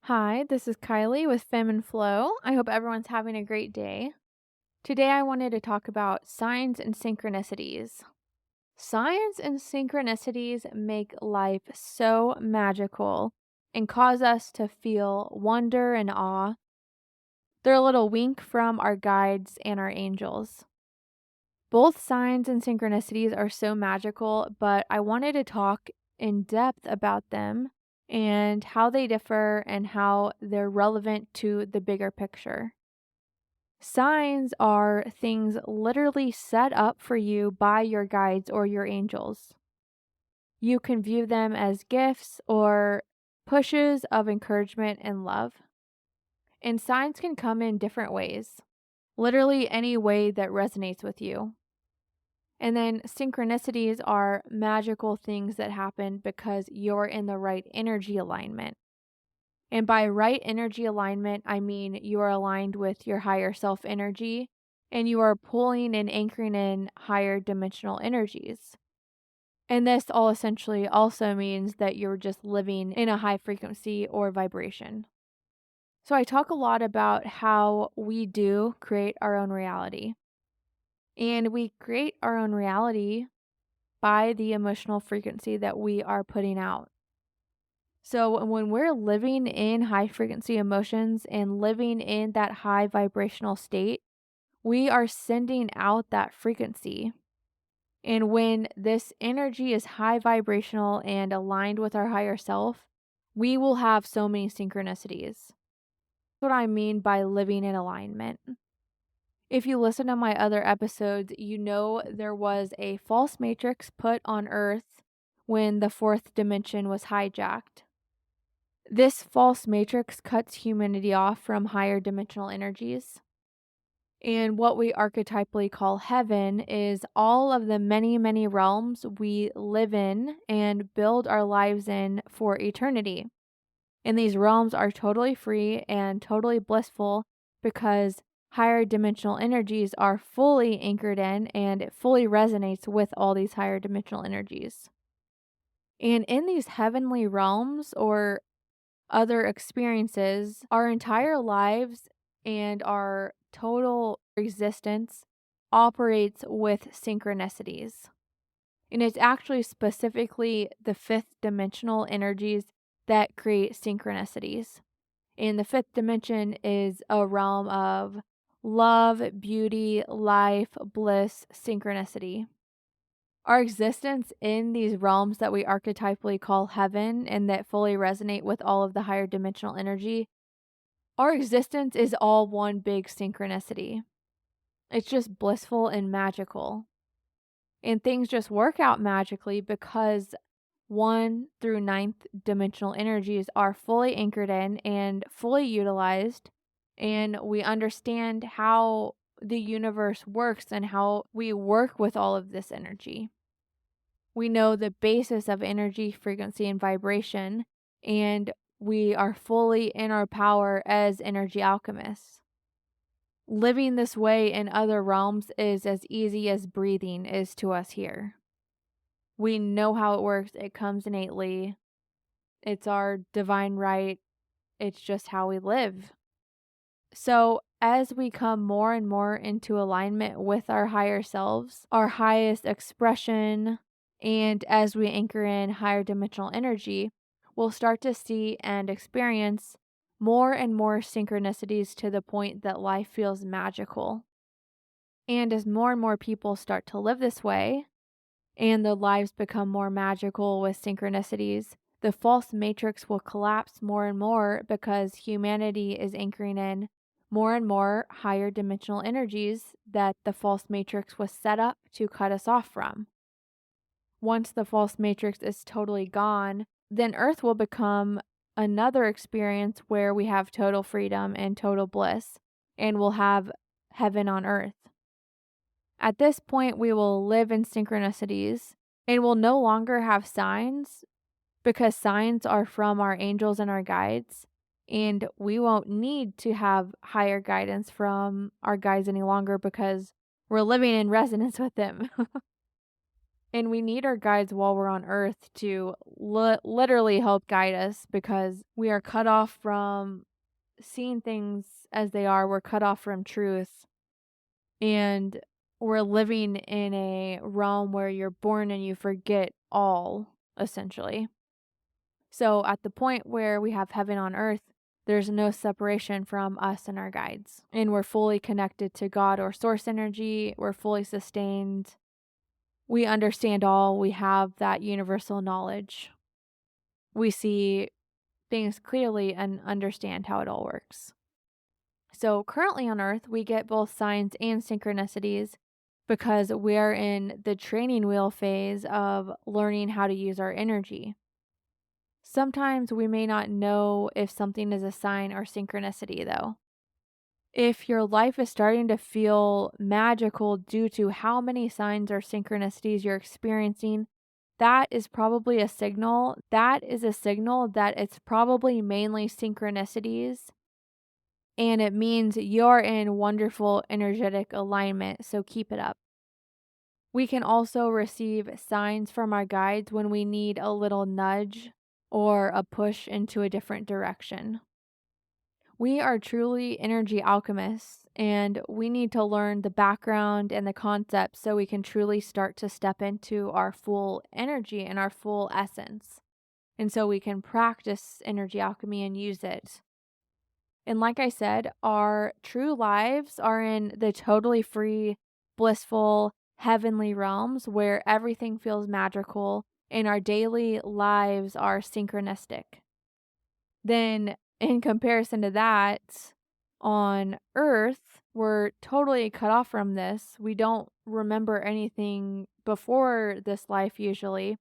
Hi, this is Kylie with Fem and Flow. I hope everyone's having a great day. Today I wanted to talk about signs and synchronicities. Signs and synchronicities make life so magical and cause us to feel wonder and awe. They're a little wink from our guides and our angels. Both signs and synchronicities are so magical, but I wanted to talk in depth about them and how they differ and how they're relevant to the bigger picture. Signs are things literally set up for you by your guides or your angels. You can view them as gifts or pushes of encouragement and love. And signs can come in different ways, literally any way that resonates with you. And then synchronicities are magical things that happen because you're in the right energy alignment. And by right energy alignment, I mean you are aligned with your higher self energy and you are pulling and anchoring in higher dimensional energies. And this all essentially also means that you're just living in a high frequency or vibration. So I talk a lot about how we do create our own reality. And we create our own reality by the emotional frequency that we are putting out. So when we're living in high frequency emotions and living in that high vibrational state, we are sending out that frequency. And when this energy is high vibrational and aligned with our higher self, we will have so many synchronicities. That's what I mean by living in alignment. If you listen to my other episodes, you know there was a false matrix put on Earth when the fourth dimension was hijacked. This false matrix cuts humanity off from higher dimensional energies. And what we archetypally call heaven is all of the many, many realms we live in and build our lives in for eternity. And these realms are totally free and totally blissful because higher dimensional energies are fully anchored in and it fully resonates with all these higher dimensional energies. And in these heavenly realms or other experiences, our entire lives and our total existence operates with synchronicities. And it's actually specifically the fifth dimensional energies that create synchronicities. And the fifth dimension is a realm of love, beauty, life, bliss, synchronicity. Our existence in these realms that we archetypally call heaven and that fully resonate with all of the higher dimensional energy, our existence is all one big synchronicity. It's just blissful and magical. And things just work out magically because 1 through ninth dimensional energies are fully anchored in and fully utilized. And we understand how the universe works and how we work with all of this energy. We know the basis of energy, frequency, and vibration, and we are fully in our power as energy alchemists. Living this way in other realms is as easy as breathing is to us here. We know how it works, it comes innately, it's our divine right, it's just how we live. So, as we come more and more into alignment with our higher selves, our highest expression, and as we anchor in higher dimensional energy, we'll start to see and experience more and more synchronicities to the point that life feels magical. And as more and more people start to live this way, and their lives become more magical with synchronicities, the false matrix will collapse more and more because humanity is anchoring in more and more higher dimensional energies that the false matrix was set up to cut us off from. Once the false matrix is totally gone, then Earth will become another experience where we have total freedom and total bliss, and we'll have heaven on earth. At this point, we will live in synchronicities and will no longer have signs because signs are from our angels and our guides. And we won't need to have higher guidance from our guides any longer because we're living in resonance with them. And we need our guides while we're on earth to literally help guide us because we are cut off from seeing things as they are. We're cut off from truth. And we're living in a realm where you're born and you forget all, essentially. So at the point where we have heaven on earth, there's no separation from us and our guides. And we're fully connected to God or source energy. We're fully sustained. We understand all. We have that universal knowledge. We see things clearly and understand how it all works. So currently on earth, we get both signs and synchronicities because we're in the training wheel phase of learning how to use our energy. Sometimes we may not know if something is a sign or synchronicity, though. If your life is starting to feel magical due to how many signs or synchronicities you're experiencing, that is probably a signal. That is a signal that it's probably mainly synchronicities, and it means you're in wonderful energetic alignment, so keep it up. We can also receive signs from our guides when we need a little nudge or a push into a different direction. We are truly energy alchemists, and we need to learn the background and the concepts so we can truly start to step into our full energy and our full essence. And so we can practice energy alchemy and use it. And like I said, our true lives are in the totally free, blissful, heavenly realms where everything feels magical and our daily lives are synchronistic. Then, in comparison to that, on Earth, we're totally cut off from this. We don't remember anything before this life usually.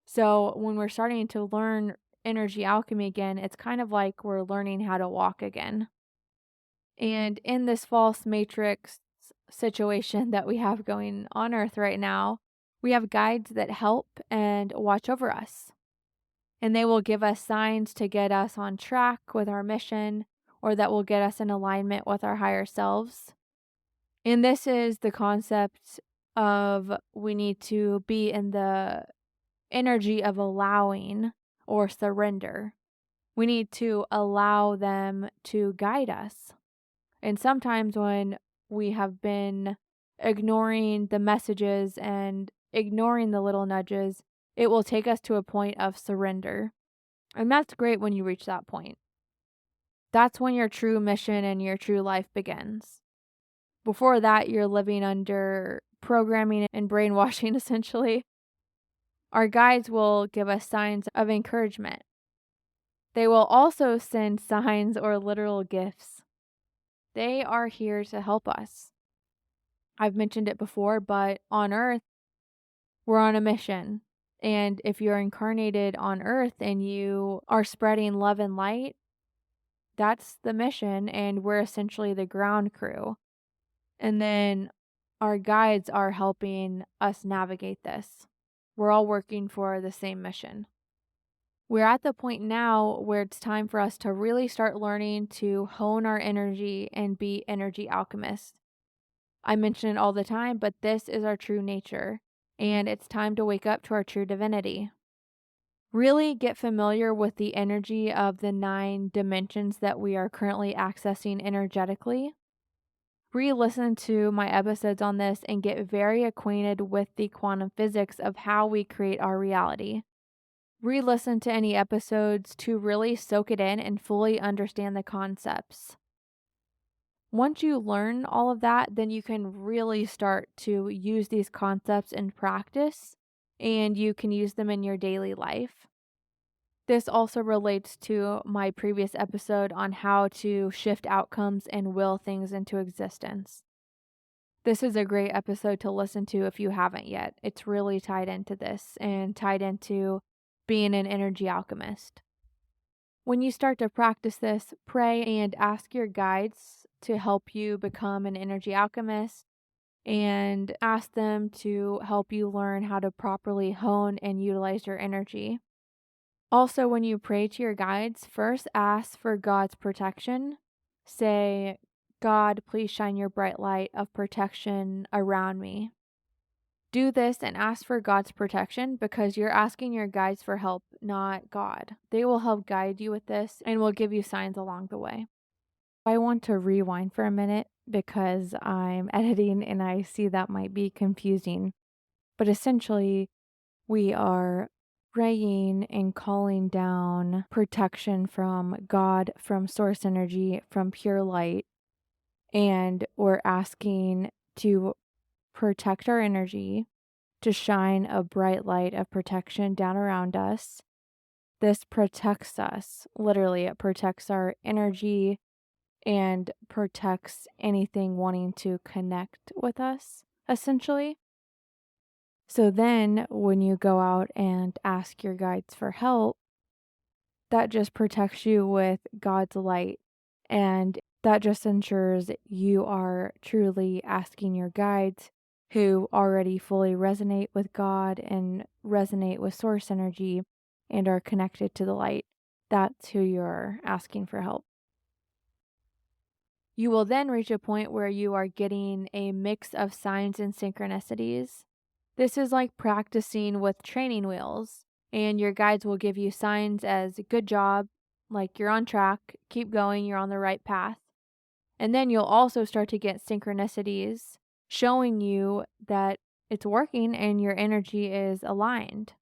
So, when we're starting to learn energy alchemy again, it's kind of like we're learning how to walk again. And in this false matrix situation that we have going on Earth right now, we have guides that help and watch over us. And they will give us signs to get us on track with our mission or that will get us in alignment with our higher selves. And this is the concept of we need to be in the energy of allowing or surrender. We need to allow them to guide us. And sometimes when we have been ignoring the messages and ignoring the little nudges, it will take us to a point of surrender. And that's great when you reach that point. That's when your true mission and your true life begins. Before that, you're living under programming and brainwashing, essentially. Our guides will give us signs of encouragement. They will also send signs or literal gifts. They are here to help us. I've mentioned it before, but on Earth, we're on a mission. And if you're incarnated on Earth and you are spreading love and light, that's the mission, and we're essentially the ground crew. And then our guides are helping us navigate this. We're all working for the same mission. We're at the point now where it's time for us to really start learning to hone our energy and be energy alchemists. I mention it all the time, but this is our true nature, and it's time to wake up to our true divinity. Really get familiar with the energy of the 9 dimensions that we are currently accessing energetically. Re-listen to my episodes on this and get very acquainted with the quantum physics of how we create our reality. Re-listen to any episodes to really soak it in and fully understand the concepts. Once you learn all of that, then you can really start to use these concepts in practice and you can use them in your daily life. This also relates to my previous episode on how to shift outcomes and will things into existence. This is a great episode to listen to if you haven't yet. It's really tied into this and tied into being an energy alchemist. When you start to practice this, pray and ask your guides to help you become an energy alchemist and ask them to help you learn how to properly hone and utilize your energy. Also, when you pray to your guides, first ask for God's protection. Say, God, please shine your bright light of protection around me. Do this and ask for God's protection because you're asking your guides for help, not God. They will help guide you with this and will give you signs along the way. I want to rewind for a minute because I'm editing and I see that might be confusing. But essentially, we are praying and calling down protection from God, from source energy, from pure light. And we're asking to protect our energy, to shine a bright light of protection down around us. This protects us. Literally, it protects our energy and protects anything wanting to connect with us, essentially. So then when you go out and ask your guides for help, that just protects you with God's light. And that just ensures you are truly asking your guides who already fully resonate with God and resonate with source energy and are connected to the light. That's who you're asking for help. You will then reach a point where you are getting a mix of signs and synchronicities. This is like practicing with training wheels, and your guides will give you signs as good job, like you're on track, keep going, you're on the right path. And then you'll also start to get synchronicities showing you that it's working and your energy is aligned.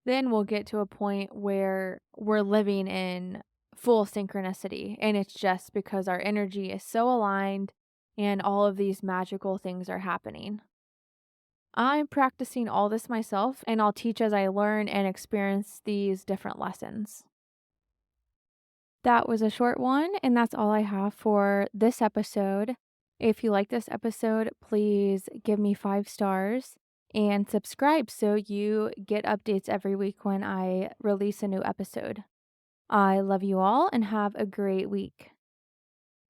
Then we'll get to a point where we're living in full synchronicity, and it's just because our energy is so aligned and all of these magical things are happening. I'm practicing all this myself, and I'll teach as I learn and experience these different lessons. That was a short one, and that's all I have for this episode. If you like this episode, please give me 5 stars and subscribe so you get updates every week when I release a new episode. I love you all and have a great week.